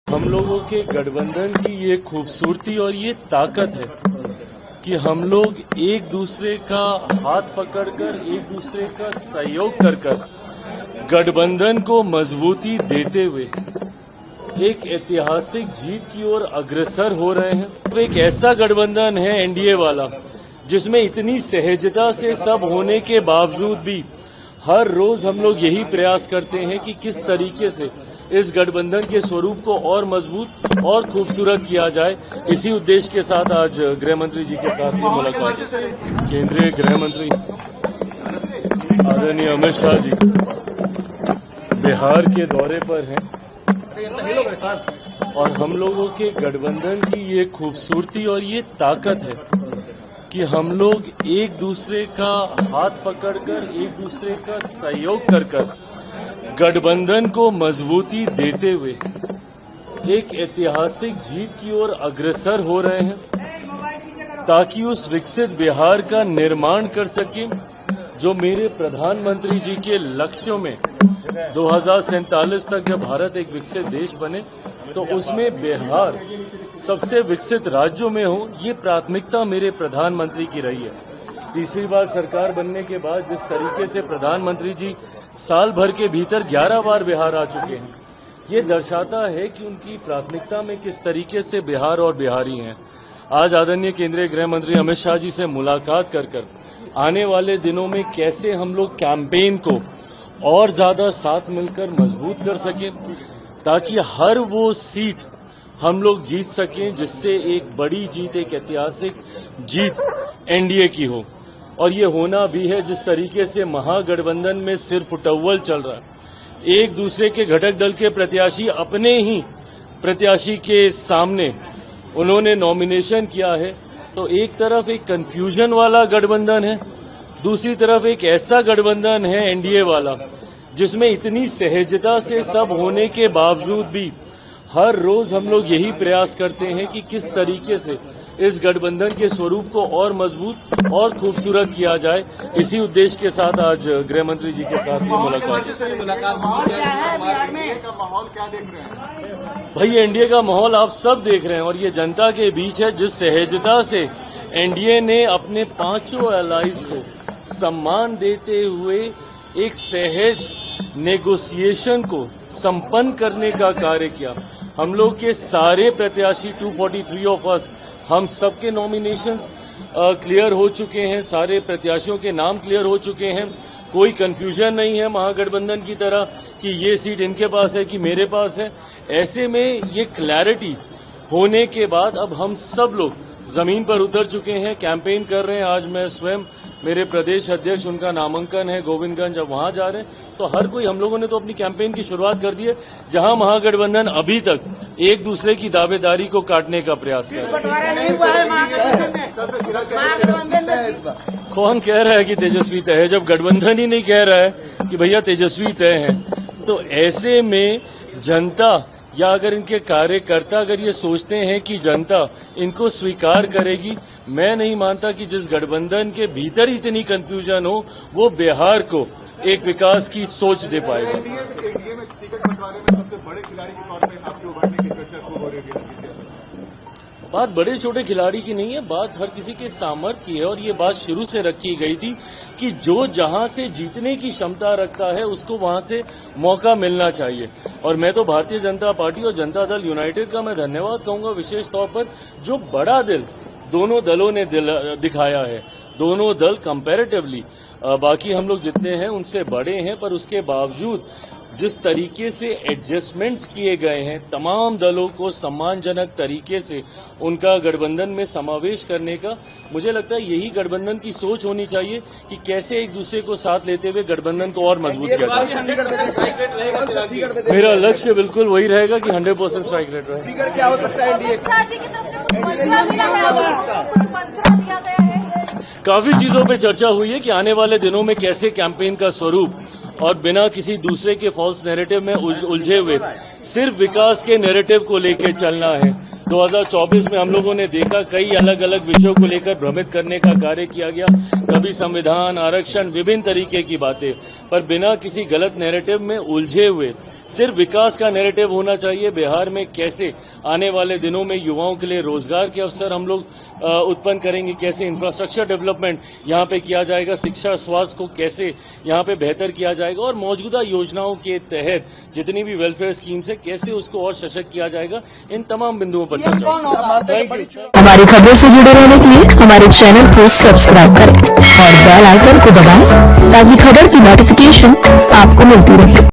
हम लोगों के गठबंधन की ये खूबसूरती और ये ताकत है कि हम लोग एक दूसरे का हाथ पकड़कर, एक दूसरे का सहयोग कर गठबंधन को मजबूती देते हुए एक ऐतिहासिक जीत की ओर अग्रसर हो रहे हैं। तो एक ऐसा गठबंधन है एनडीए वाला जिसमें इतनी सहजता से सब होने के बावजूद भी हर रोज हम लोग यही प्रयास करते हैं कि किस तरीके से इस गठबंधन के स्वरूप को और मजबूत और खूबसूरत किया जाए। इसी उद्देश्य के साथ आज गृह मंत्री जी के साथ ये मुलाकात। केंद्रीय गृह मंत्री आदरणीय अमित शाह जी बिहार के दौरे पर हैं और हम लोगों के गठबंधन की ये खूबसूरती और ये ताकत है कि हम लोग एक दूसरे का हाथ पकड़कर, एक दूसरे का सहयोग कर गठबंधन को मजबूती देते हुए एक ऐतिहासिक जीत की ओर अग्रसर हो रहे हैं ताकि उस विकसित बिहार का निर्माण कर सके जो मेरे प्रधानमंत्री जी के लक्ष्यों में 2047 तक जब भारत एक विकसित देश बने तो उसमें बिहार सबसे विकसित राज्यों में हो, ये प्राथमिकता मेरे प्रधानमंत्री की रही है। तीसरी बार सरकार बनने के बाद जिस तरीके से प्रधानमंत्री जी साल भर के भीतर 11 बार बिहार आ चुके हैं, ये दर्शाता है कि उनकी प्राथमिकता में किस तरीके से बिहार और बिहारी हैं। आज आदरणीय केंद्रीय गृह मंत्री अमित शाह जी से मुलाकात कर आने वाले दिनों में कैसे हम लोग कैंपेन को और ज्यादा साथ मिलकर मजबूत कर सकें ताकि हर वो सीट हम लोग जीत सकें जिससे एक बड़ी जीत, एक ऐतिहासिक जीत एनडीए की हो। और ये होना भी है जिस तरीके से महागठबंधन में सिर्फ फुटअव्वल चल रहा है। एक दूसरे के घटक दल के प्रत्याशी अपने ही प्रत्याशी के सामने उन्होंने नॉमिनेशन किया है, तो एक तरफ एक कंफ्यूजन वाला गठबंधन है, दूसरी तरफ एक ऐसा गठबंधन है एनडीए वाला जिसमें इतनी सहजता से सब होने के बावजूद भी हर रोज हम लोग यही प्रयास करते हैं कि किस तरीके से इस गठबंधन के स्वरूप को और मजबूत और खूबसूरत किया जाए। इसी उद्देश्य के साथ आज गृह मंत्री जी के साथ ये मुलाकात। भाई एनडीए का माहौल आप सब देख रहे हैं और ये जनता के बीच है। जिस सहजता से एनडीए ने अपने पांचों एलाइज को सम्मान देते हुए एक सहज नेगोशिएशन को संपन्न करने का कार्य किया। हम लोग के सारे प्रत्याशी 243 ऑफ अस, हम सबके नॉमिनेशंस क्लियर हो चुके हैं, सारे प्रत्याशियों के नाम क्लियर हो चुके हैं। कोई कंफ्यूजन नहीं है महागठबंधन की तरह कि ये सीट इनके पास है कि मेरे पास है। ऐसे में ये क्लैरिटी होने के बाद अब हम सब लोग जमीन पर उतर चुके हैं, कैंपेन कर रहे हैं। आज मैं स्वयं, मेरे प्रदेश अध्यक्ष, उनका नामांकन है गोविंदगंज, अब वहां जा रहे हैं। तो हर कोई, हम लोगों ने तो अपनी कैंपेन की शुरुआत कर दी है, जहां महागठबंधन अभी तक एक दूसरे की दावेदारी को काटने का प्रयास कर रहा है। कौन कह रहा है कि तेजस्वी तय है, जब गठबंधन ही नहीं कह रहा है कि भैया तेजस्वी तय है। तो ऐसे में जनता या अगर इनके कार्यकर्ता अगर ये सोचते हैं कि जनता इनको स्वीकार करेगी, मैं नहीं मानता कि जिस गठबंधन के भीतर इतनी कंफ्यूजन हो वो बिहार को एक विकास की सोच दे पाएगा। एनडीए में टिकट बंटवारे में सबसे बड़े खिलाड़ी के तौर पर आपके उभरने की चर्चा खूब हो रही है। बात बड़े छोटे खिलाड़ी की नहीं है, बात हर किसी के सामर्थ्य की है। और ये बात शुरू से रखी गई थी कि जो जहां से जीतने की क्षमता रखता है उसको वहां से मौका मिलना चाहिए। और मैं तो भारतीय जनता पार्टी और जनता दल यूनाइटेड का मैं धन्यवाद कहूंगा विशेष तौर पर, जो बड़ा दिल दोनों दलों ने दिखाया है। दोनों दल कंपैरेटिवली बाकी हम लोग जितने हैं उनसे बड़े हैं, पर उसके बावजूद जिस तरीके से एडजस्टमेंट्स किए गए हैं, तमाम दलों को सम्मानजनक तरीके से उनका गठबंधन में समावेश करने का, मुझे लगता है यही गठबंधन की सोच होनी चाहिए कि कैसे एक दूसरे को साथ लेते हुए गठबंधन को और मजबूत किया जाए। मेरा लक्ष्य बिल्कुल वही रहेगा कि 100% स्ट्राइक रेट रहे। क्या हो सकता है? काफी चीजों पे चर्चा हुई है कि आने वाले दिनों में कैसे कैंपेन का स्वरूप और बिना किसी दूसरे के फॉल्स नैरेटिव में उलझे हुए सिर्फ विकास के नैरेटिव को लेकर चलना है। 2024 में हम लोगों ने देखा कई अलग अलग विषयों को लेकर भ्रमित करने का कार्य किया गया, कभी संविधान, आरक्षण, विभिन्न तरीके की बातें, पर बिना किसी गलत नैरेटिव में उलझे हुए सिर्फ विकास का नैरेटिव होना चाहिए। बिहार में कैसे आने वाले दिनों में युवाओं के लिए रोजगार के अवसर हम लोग उत्पन्न करेंगे, कैसे इंफ्रास्ट्रक्चर डेवलपमेंट यहाँ पे किया जाएगा, शिक्षा स्वास्थ्य को कैसे यहाँ पे बेहतर किया जाएगा और मौजूदा योजनाओं के तहत जितनी भी वेलफेयर स्कीम्स है कैसे उसको और सशक्त किया जाएगा, इन तमाम बिंदुओं पर चर्चा। Thank you. हमारी खबरों से जुड़े रहने के लिए हमारे चैनल को सब्सक्राइब करें और बेल आइकन को दबाएं ताकि खबर की नोटिफिकेशन आपको मिलती रहे।